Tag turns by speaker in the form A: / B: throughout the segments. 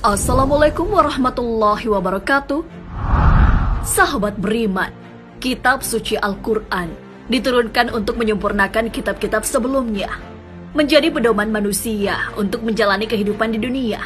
A: Assalamualaikum warahmatullahi wabarakatuh. Sahabat beriman, kitab suci Al-Quran diturunkan untuk menyempurnakan kitab-kitab sebelumnya, menjadi pedoman manusia untuk menjalani kehidupan di dunia.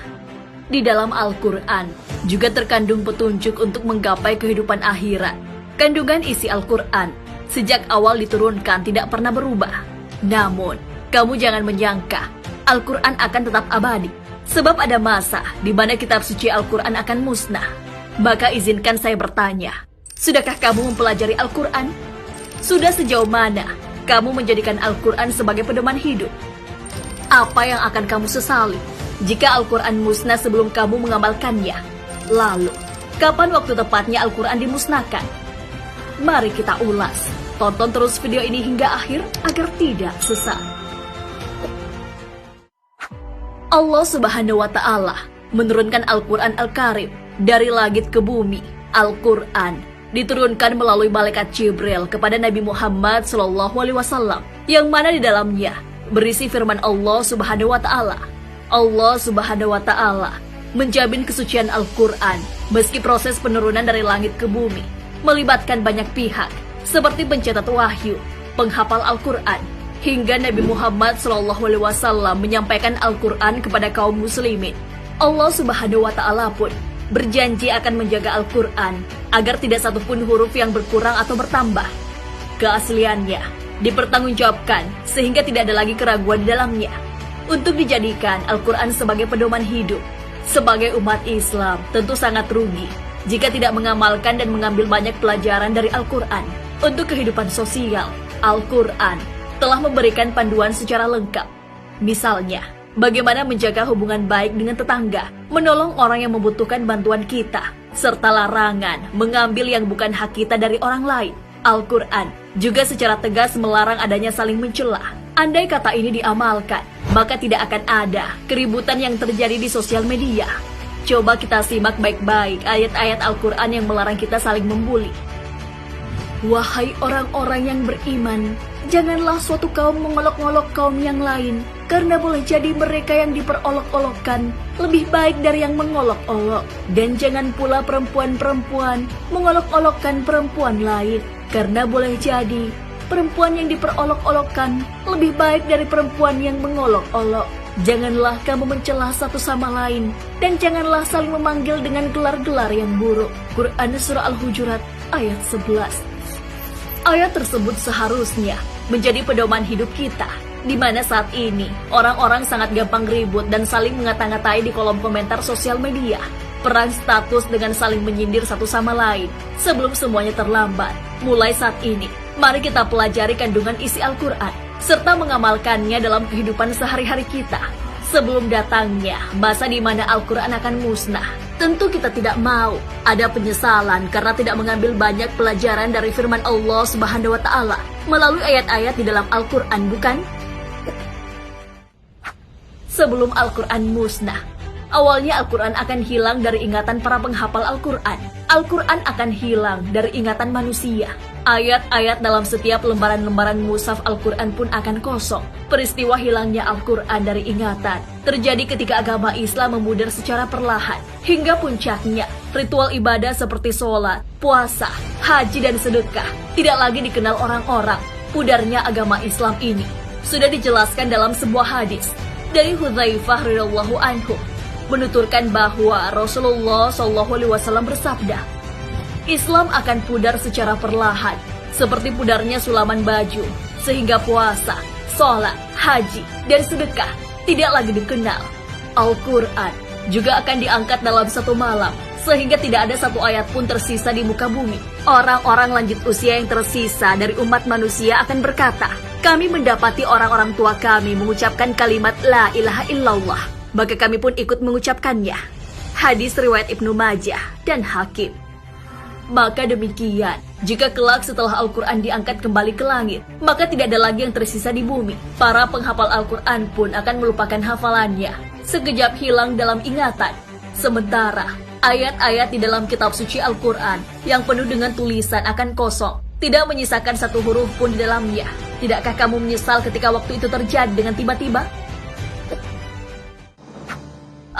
A: Di dalam Al-Quran juga terkandung petunjuk untuk menggapai kehidupan akhirat. Kandungan isi Al-Quran sejak awal diturunkan tidak pernah berubah. Namun, kamu jangan menyangka Al-Quran akan tetap abadi. Sebab ada masa di mana kitab suci Al-Quran akan musnah. Maka izinkan saya bertanya, sudahkah kamu mempelajari Al-Quran? Sudah sejauh mana kamu menjadikan Al-Quran sebagai pedoman hidup? Apa yang akan kamu sesali jika Al-Quran musnah sebelum kamu mengamalkannya? Lalu, kapan waktu tepatnya Al-Quran dimusnahkan? Mari kita ulas. Tonton terus video ini hingga akhir agar tidak sesat. Allah Subhanahu wa Ta'ala menurunkan Al-Quran Al-Karim dari langit ke bumi. Al-Quran diturunkan melalui malaikat Jibril kepada Nabi Muhammad SAW, yang mana di dalamnya berisi firman Allah Subhanahu wa Ta'ala. Allah Subhanahu wa Ta'ala menjamin kesucian Al-Quran meski proses penurunan dari langit ke bumi melibatkan banyak pihak seperti pencetak wahyu, penghafal Al-Quran, hingga Nabi Muhammad SAW menyampaikan Al-Quran kepada kaum muslimin. Allah Subhanahu wa Ta'ala pun berjanji akan menjaga Al-Quran agar tidak satupun huruf yang berkurang atau bertambah. Keasliannya dipertanggungjawabkan sehingga tidak ada lagi keraguan di dalamnya. Untuk dijadikan Al-Quran sebagai pedoman hidup, sebagai umat Islam tentu sangat rugi jika tidak mengamalkan dan mengambil banyak pelajaran dari Al-Quran. Untuk kehidupan sosial, Al-Quran telah memberikan panduan secara lengkap. Misalnya, bagaimana menjaga hubungan baik dengan tetangga, menolong orang yang membutuhkan bantuan kita, serta larangan mengambil yang bukan hak kita dari orang lain. Al-Quran juga secara tegas melarang adanya saling mencela. Andai kata ini diamalkan, maka tidak akan ada keributan yang terjadi di sosial media. Coba kita simak baik-baik ayat-ayat Al-Quran yang melarang kita saling membuli. Wahai orang-orang yang beriman, janganlah suatu kaum mengolok-olok kaum yang lain, karena boleh jadi mereka yang diperolok-olokkan lebih baik dari yang mengolok-olok. Dan jangan pula perempuan-perempuan mengolok-olokkan perempuan lain, karena boleh jadi perempuan yang diperolok-olokkan lebih baik dari perempuan yang mengolok-olok. Janganlah kamu mencela satu sama lain, dan janganlah saling memanggil dengan gelar-gelar yang buruk. Quran Surah Al-Hujurat ayat 11. Ayat tersebut seharusnya menjadi pedoman hidup kita, di mana saat ini orang-orang sangat gampang ribut dan saling mengata-ngatai di kolom komentar sosial media. Perang status dengan saling menyindir satu sama lain sebelum semuanya terlambat. Mulai saat ini, mari kita pelajari kandungan isi Al-Quran serta mengamalkannya dalam kehidupan sehari-hari kita. Sebelum datangnya masa di mana Al-Quran akan musnah, tentu kita tidak mau ada penyesalan karena tidak mengambil banyak pelajaran dari firman Allah Subhanahu wa Ta'ala melalui ayat-ayat di dalam Al-Quran, bukan? Sebelum Al-Quran musnah, awalnya Al-Quran akan hilang dari ingatan para penghafal Al-Quran. Al-Quran akan hilang dari ingatan manusia. Ayat-ayat dalam setiap lembaran-lembaran mushaf Al-Quran pun akan kosong. Peristiwa hilangnya Al-Quran dari ingatan terjadi ketika agama Islam memudar secara perlahan. Hingga puncaknya, ritual ibadah seperti sholat, puasa, haji, dan sedekah tidak lagi dikenal orang-orang. Pudarnya agama Islam ini sudah dijelaskan dalam sebuah hadis dari Hudzaifah radhiyallahu anhu, menuturkan bahwa Rasulullah SAW bersabda, Islam akan pudar secara perlahan, seperti pudarnya sulaman baju, sehingga puasa, sholat, haji, dan sedekah tidak lagi dikenal. Al-Quran juga akan diangkat dalam satu malam, sehingga tidak ada satu ayat pun tersisa di muka bumi. Orang-orang lanjut usia yang tersisa dari umat manusia akan berkata, kami mendapati orang-orang tua kami mengucapkan kalimat La ilaha illallah, maka kami pun ikut mengucapkannya. Hadis riwayat Ibnu Majah dan Hakim. Maka demikian, jika kelak setelah Al-Quran diangkat kembali ke langit, maka tidak ada lagi yang tersisa di bumi. Para penghafal Al-Quran pun akan melupakan hafalannya, sekejap hilang dalam ingatan. Sementara, ayat-ayat di dalam kitab suci Al-Quran yang penuh dengan tulisan akan kosong, tidak menyisakan satu huruf pun di dalamnya. Tidakkah kamu menyesal ketika waktu itu terjadi dengan tiba-tiba?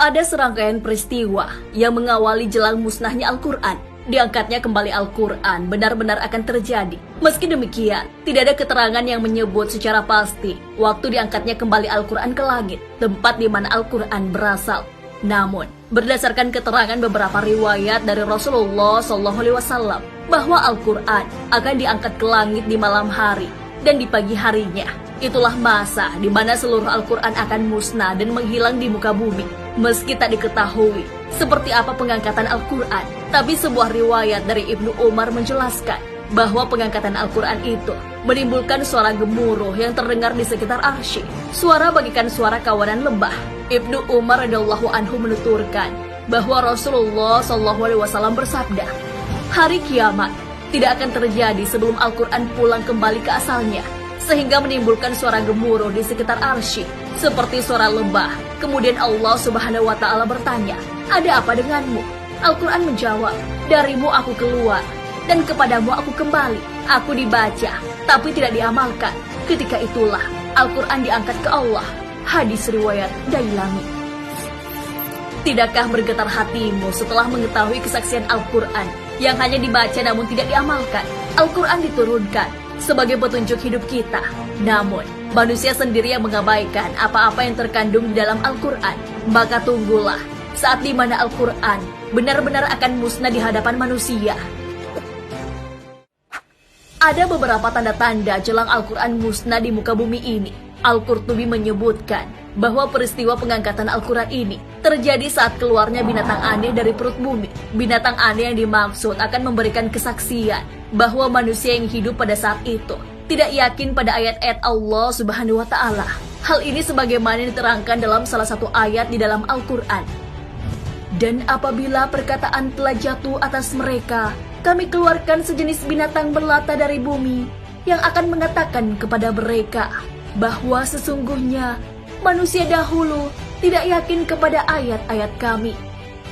A: Ada serangkaian peristiwa yang mengawali jelang musnahnya Al-Quran. Diangkatnya kembali Al-Quran benar-benar akan terjadi. Meski demikian, tidak ada keterangan yang menyebut secara pasti waktu diangkatnya kembali Al-Quran ke langit, tempat di mana Al-Quran berasal. Namun, berdasarkan keterangan beberapa riwayat dari Rasulullah SAW bahwa Al-Quran akan diangkat ke langit di malam hari dan di pagi harinya. Itulah masa di mana seluruh Al-Quran akan musnah dan menghilang di muka bumi. Meski tak diketahui seperti apa pengangkatan Al-Quran, tapi sebuah riwayat dari Ibnu Umar menjelaskan bahwa pengangkatan Al-Quran itu menimbulkan suara gemuruh yang terdengar di sekitar arsy. Suara bagikan suara kawanan lembah. Ibnu Umar radhiyallahu anhu menuturkan bahwa Rasulullah SAW bersabda, hari kiamat tidak akan terjadi sebelum Al-Quran pulang kembali ke asalnya, sehingga menimbulkan suara gemuruh di sekitar arsy seperti suara lembah. Kemudian Allah Subhanahu wa Ta'ala bertanya, ada apa denganmu? Al-Quran menjawab, darimu aku keluar dan kepadamu aku kembali. Aku dibaca tapi tidak diamalkan. Ketika itulah Al-Quran diangkat ke Allah. Hadis riwayat Dailami. Tidakkah bergetar hatimu setelah mengetahui kesaksian Al-Quran yang hanya dibaca namun tidak diamalkan? Al-Quran diturunkan sebagai petunjuk hidup kita. Namun, manusia sendiri yang mengabaikan apa-apa yang terkandung di dalam Al-Quran. Maka tunggulah saat di mana Al-Quran benar-benar akan musnah di hadapan manusia. Ada beberapa tanda-tanda jelang Al-Quran musnah di muka bumi ini. Al-Qurtubi menyebutkan bahwa peristiwa pengangkatan Al-Quran ini terjadi saat keluarnya binatang aneh dari perut bumi. Binatang aneh yang dimaksud akan memberikan kesaksian bahwa manusia yang hidup pada saat itu tidak yakin pada ayat-ayat Allah Subhanahu wa Ta'ala. Hal ini sebagaimana diterangkan dalam salah satu ayat di dalam Al-Quran. Dan apabila perkataan telah jatuh atas mereka, kami keluarkan sejenis binatang melata dari bumi yang akan mengatakan kepada mereka bahwa sesungguhnya manusia dahulu tidak yakin kepada ayat-ayat kami.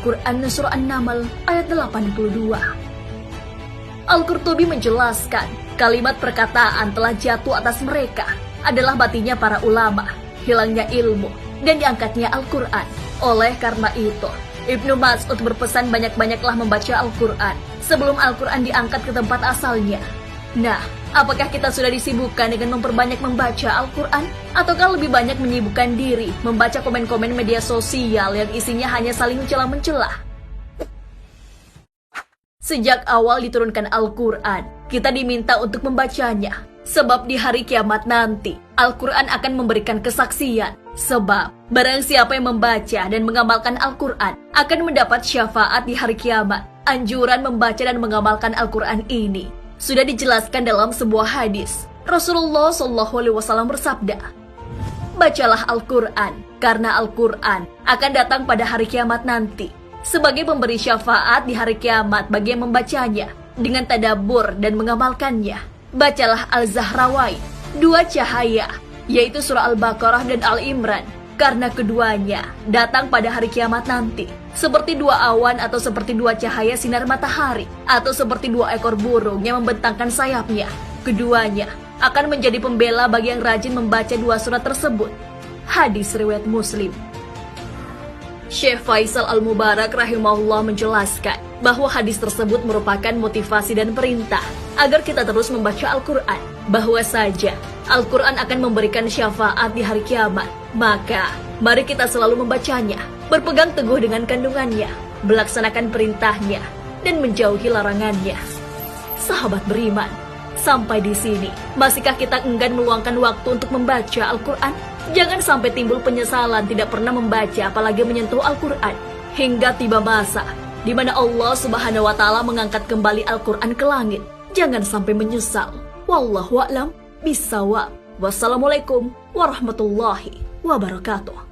A: Quran Surah An-Naml ayat 82. Al-Qurtubi menjelaskan kalimat perkataan telah jatuh atas mereka adalah matinya para ulama, hilangnya ilmu, dan diangkatnya Al-Quran. Oleh karena itu, Ibnu Mas'ud berpesan banyak-banyaklah membaca Al-Quran sebelum Al-Quran diangkat ke tempat asalnya. Nah, apakah kita sudah disibukkan dengan memperbanyak membaca Al-Quran? Ataukah lebih banyak menyibukkan diri membaca komen-komen media sosial yang isinya hanya saling mencela-mencela? Sejak awal diturunkan Al-Quran, kita diminta untuk membacanya. Sebab di hari kiamat nanti, Al-Quran akan memberikan kesaksian. Sebab, barang siapa yang membaca dan mengamalkan Al-Quran akan mendapat syafaat di hari kiamat. Anjuran membaca dan mengamalkan Al-Quran ini sudah dijelaskan dalam sebuah hadis. Rasulullah SAW bersabda, bacalah Al-Quran, karena Al-Quran akan datang pada hari kiamat nanti sebagai pemberi syafaat di hari kiamat bagi yang membacanya dengan tadabbur dan mengamalkannya. Bacalah Al-Zahrawain, dua cahaya, yaitu surah Al-Baqarah dan Al-Imran, karena keduanya datang pada hari kiamat nanti seperti dua awan atau seperti dua cahaya sinar matahari atau seperti dua ekor burung yang membentangkan sayapnya. Keduanya akan menjadi pembela bagi yang rajin membaca dua surat tersebut. Hadis riwayat Muslim. Syekh Faisal Al-Mubarak rahimahullah menjelaskan bahwa hadis tersebut merupakan motivasi dan perintah agar kita terus membaca Al-Quran. Bahwa saja Al-Quran akan memberikan syafaat di hari kiamat. Maka, mari kita selalu membacanya, berpegang teguh dengan kandungannya, melaksanakan perintahnya, dan menjauhi larangannya. Sahabat beriman, sampai di sini, masihkah kita enggan meluangkan waktu untuk membaca Al-Quran? Jangan sampai timbul penyesalan tidak pernah membaca apalagi menyentuh Al-Quran. Hingga tiba masa di mana Allah Subhanahu wa Ta'ala mengangkat kembali Al-Quran ke langit. Jangan sampai menyesal. Wallahu a'lam bishawab. Wassalamualaikum warahmatullahi wabarakatuh.